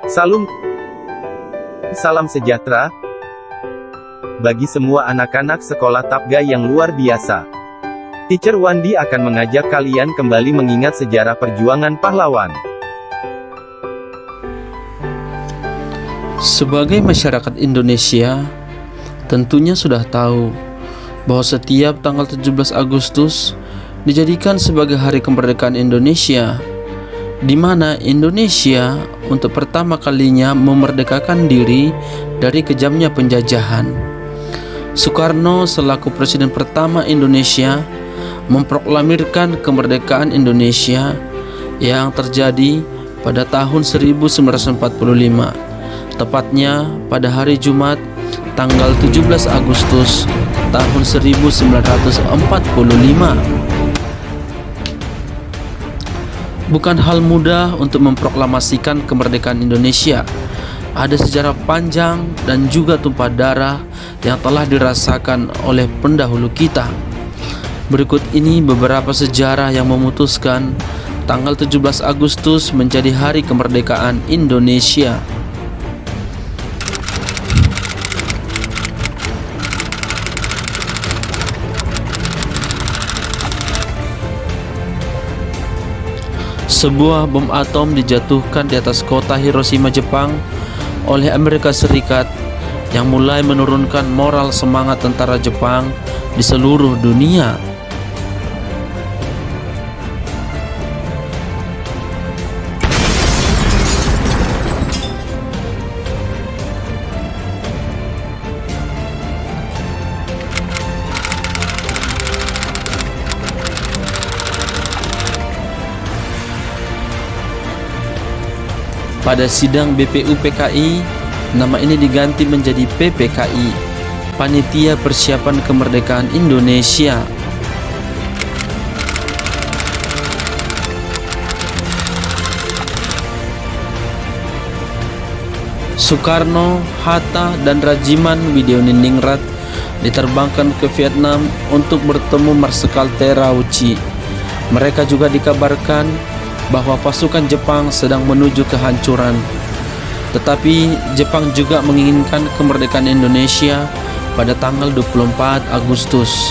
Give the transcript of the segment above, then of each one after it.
Salam sejahtera bagi semua anak-anak sekolah Tapga yang luar biasa. Teacher Wandi akan mengajak kalian kembali mengingat sejarah perjuangan pahlawan. Sebagai masyarakat Indonesia, tentunya sudah tahu bahwa setiap tanggal 17 Agustus dijadikan sebagai hari kemerdekaan Indonesia, di mana Indonesia untuk pertama kalinya memerdekakan diri dari kejamnya penjajahan. Soekarno selaku presiden pertama Indonesia memproklamirkan kemerdekaan Indonesia yang terjadi pada tahun 1945, tepatnya pada hari Jumat tanggal 17 Agustus tahun 1945. Bukan hal mudah untuk memproklamasikan kemerdekaan Indonesia. Ada sejarah panjang dan juga tumpah darah yang telah dirasakan oleh pendahulu kita. Berikut ini beberapa sejarah yang memutuskan tanggal 17 Agustus menjadi hari kemerdekaan Indonesia. Sebuah bom atom dijatuhkan di atas kota Hiroshima, Jepang oleh Amerika Serikat yang mulai menurunkan moral semangat tentara Jepang di seluruh dunia. Pada sidang BPUPKI, nama ini diganti menjadi PPKI, Panitia Persiapan Kemerdekaan Indonesia. Soekarno, Hatta, dan Rajiman Widyawaningrat diterbangkan ke Vietnam untuk bertemu Marsekal Terauchi. Mereka juga dikabarkan bahwa pasukan Jepang sedang menuju kehancuran. Tetapi Jepang juga menginginkan kemerdekaan Indonesia pada tanggal 24 Agustus.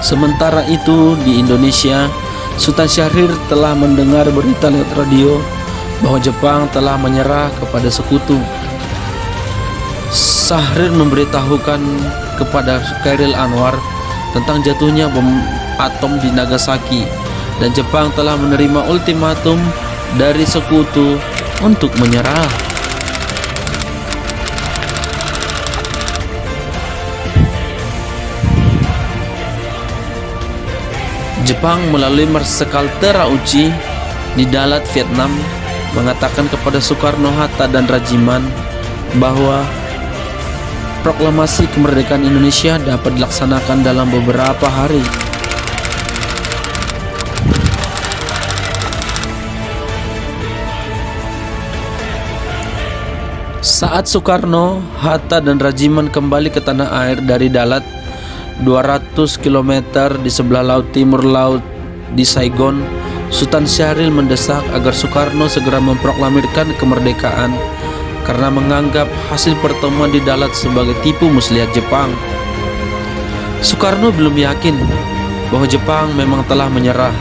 Sementara itu di Indonesia, Sultan Syahrir telah mendengar berita lewat radio bahwa Jepang telah menyerah kepada sekutu. Syahrir memberitahukan kepada Chairil Anwar tentang jatuhnya bom atom di Nagasaki, dan Jepang telah menerima ultimatum dari sekutu untuk menyerah. Jepang melalui Marsekal Terauchi di Dalat, Vietnam, mengatakan kepada Soekarno, Hatta, dan Rajiman bahwa proklamasi kemerdekaan Indonesia dapat dilaksanakan dalam beberapa hari. Saat Soekarno, Hatta, dan Rajiman kembali ke tanah air dari Dalat, 200 km di sebelah laut timur laut di Saigon, Sultan Syahrir mendesak agar Soekarno segera memproklamirkan kemerdekaan karena menganggap hasil pertemuan di Dalat sebagai tipu muslihat Jepang. Soekarno belum yakin bahwa Jepang memang telah menyerah,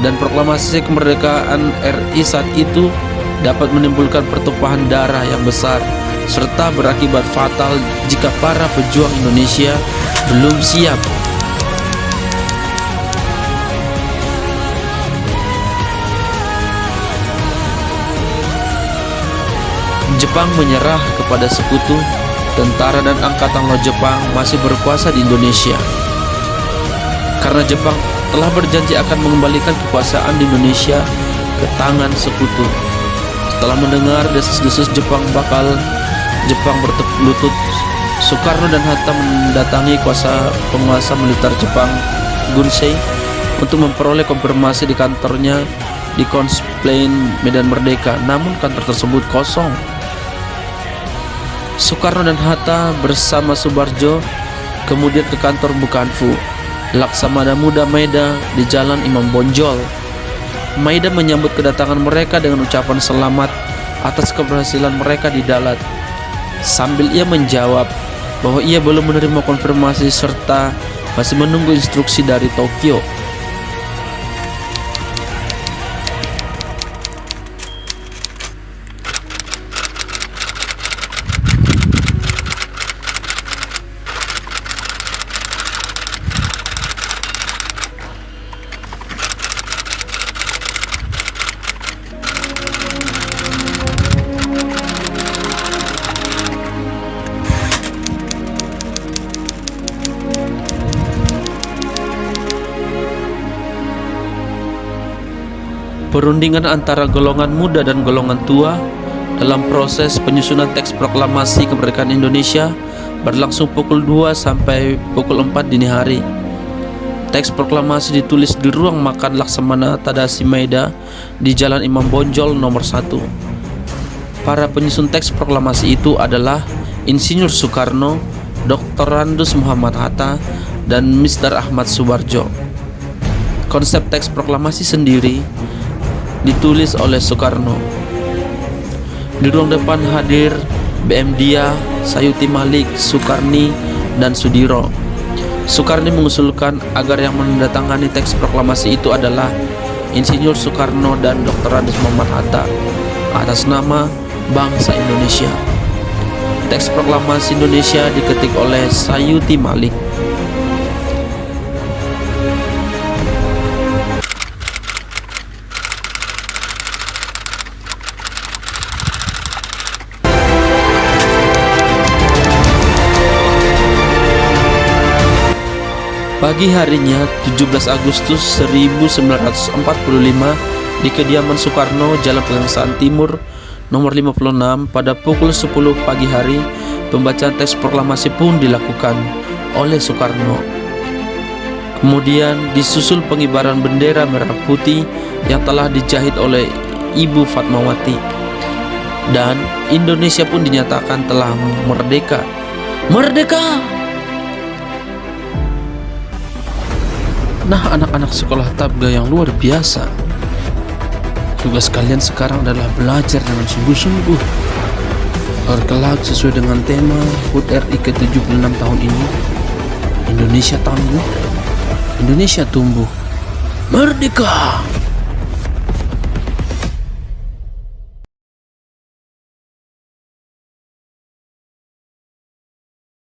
dan proklamasi kemerdekaan RI saat itu dapat menimbulkan pertumpahan darah yang besar serta berakibat fatal jika para pejuang Indonesia belum siap. Jepang menyerah kepada sekutu. Tentara dan angkatan laut Jepang masih berkuasa di Indonesia karena Jepang telah berjanji akan mengembalikan kekuasaan di Indonesia ke tangan sekutu. Setelah mendengar desas-desus Jepang bertekuk lutut, Soekarno dan Hatta mendatangi penguasa militer Jepang, Gunsei, untuk memperoleh konfirmasi di kantornya di Khon Plain, Medan Merdeka. Namun kantor tersebut kosong. Soekarno dan Hatta bersama Subarjo kemudian ke kantor Bukanfu Laksamana Muda Maeda di Jalan Imam Bonjol. Maeda menyambut kedatangan mereka dengan ucapan selamat atas keberhasilan mereka di Dalat, sambil ia menjawab bahwa ia belum menerima konfirmasi serta masih menunggu instruksi dari Tokyo. Perundingan antara golongan muda dan golongan tua dalam proses penyusunan teks proklamasi kemerdekaan Indonesia berlangsung pukul 2 sampai pukul 4 dini hari. Teks proklamasi ditulis di ruang makan Laksamana Tadashi Maeda di Jalan Imam Bonjol nomor 1. Para penyusun teks proklamasi itu adalah Insinyur Soekarno, Dr. Randus Muhammad Hatta, dan Mr. Ahmad Subarjo. Konsep teks proklamasi sendiri ditulis oleh Soekarno. Di ruang depan hadir BM Dia, Sayuti Malik, Sukarni, dan Sudiro. Sukarni mengusulkan agar yang menandatangani teks proklamasi itu adalah Insinyur Soekarno dan Dr. Randus Muhammad Hatta atas nama bangsa Indonesia. Teks proklamasi Indonesia diketik oleh Sayuti Malik. Pagi harinya 17 Agustus 1945 di kediaman Soekarno, Jalan Pegangsaan Timur nomor 56 pada pukul 10 pagi hari, pembacaan teks proklamasi pun dilakukan oleh Soekarno. Kemudian disusul pengibaran bendera merah putih yang telah dijahit oleh Ibu Fatmawati, dan Indonesia pun dinyatakan telah merdeka. Merdeka! Nah, anak-anak sekolah Tabga yang luar biasa, tugas kalian sekarang adalah belajar dengan sungguh-sungguh agar kelak sesuai dengan tema HUT RI ke-76 tahun ini, Indonesia tangguh, Indonesia tumbuh, merdeka!